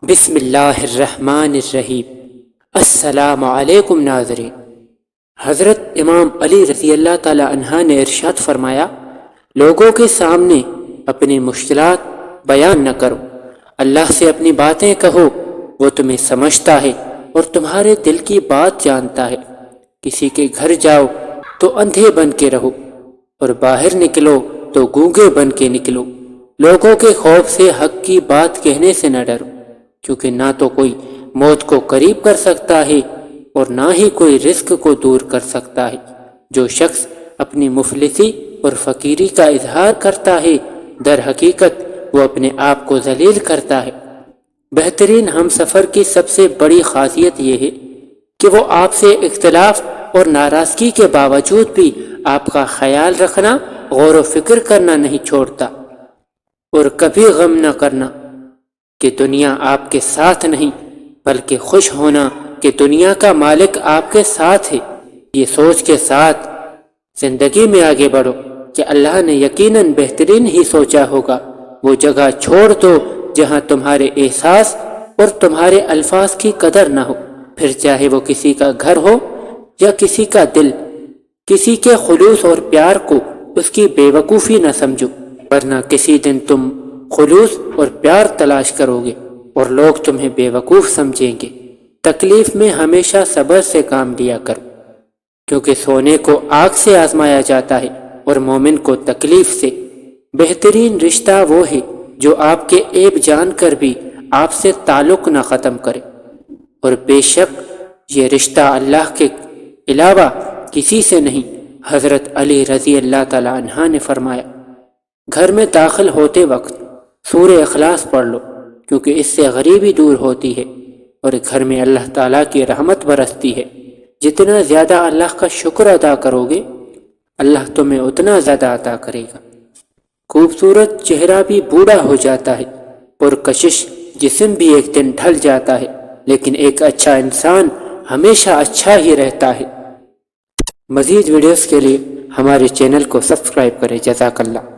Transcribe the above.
بسم اللہ الرحمن الرحیم۔ السلام علیکم ناظرین۔ حضرت امام علی رضی اللہ تعالی عنہ نے ارشاد فرمایا، لوگوں کے سامنے اپنی مشکلات بیان نہ کرو، اللہ سے اپنی باتیں کہو، وہ تمہیں سمجھتا ہے اور تمہارے دل کی بات جانتا ہے۔ کسی کے گھر جاؤ تو اندھے بن کے رہو اور باہر نکلو تو گونگے بن کے نکلو۔ لوگوں کے خوف سے حق کی بات کہنے سے نہ ڈرو، کیونکہ نہ تو کوئی موت کو قریب کر سکتا ہے اور نہ ہی کوئی رزق کو دور کر سکتا ہے۔ جو شخص اپنی مفلسی اور فقیری کا اظہار کرتا ہے، در حقیقت وہ اپنے آپ کو ذلیل کرتا ہے۔ بہترین ہم سفر کی سب سے بڑی خاصیت یہ ہے کہ وہ آپ سے اختلاف اور ناراضگی کے باوجود بھی آپ کا خیال رکھنا، غور و فکر کرنا نہیں چھوڑتا، اور کبھی غم نہ کرنا کہ دنیا آپ کے ساتھ نہیں، بلکہ خوش ہونا کہ دنیا کا مالک آپ کے ساتھ ہے۔ یہ سوچ کے ساتھ زندگی میں آگے بڑھو کہ اللہ نے یقیناً بہترین ہی سوچا ہوگا۔ وہ جگہ چھوڑ دو جہاں تمہارے احساس اور تمہارے الفاظ کی قدر نہ ہو، پھر چاہے وہ کسی کا گھر ہو یا کسی کا دل۔ کسی کے خلوص اور پیار کو اس کی بے وقوفی نہ سمجھو، ورنہ کسی دن تم خلوص اور پیار تلاش کرو گے اور لوگ تمہیں بے وقوف سمجھیں گے۔ تکلیف میں ہمیشہ صبر سے کام لیا کرو، کیونکہ سونے کو آگ سے آزمایا جاتا ہے اور مومن کو تکلیف سے۔ بہترین رشتہ وہ ہے جو آپ کے عیب جان کر بھی آپ سے تعلق نہ ختم کرے، اور بے شک یہ رشتہ اللہ کے علاوہ کسی سے نہیں۔ حضرت علی رضی اللہ تعالی عنہ نے فرمایا، گھر میں داخل ہوتے وقت سورہ اخلاص پڑھ لو، کیونکہ اس سے غریبی دور ہوتی ہے اور گھر میں اللہ تعالیٰ کی رحمت برستی ہے۔ جتنا زیادہ اللہ کا شکر ادا کرو گے، اللہ تمہیں اتنا زیادہ عطا کرے گا۔ خوبصورت چہرہ بھی بوڑھا ہو جاتا ہے، پرکشش جسم بھی ایک دن ڈھل جاتا ہے، لیکن ایک اچھا انسان ہمیشہ اچھا ہی رہتا ہے۔ مزید ویڈیوز کے لیے ہمارے چینل کو سبسکرائب کریں۔ جزاک اللہ۔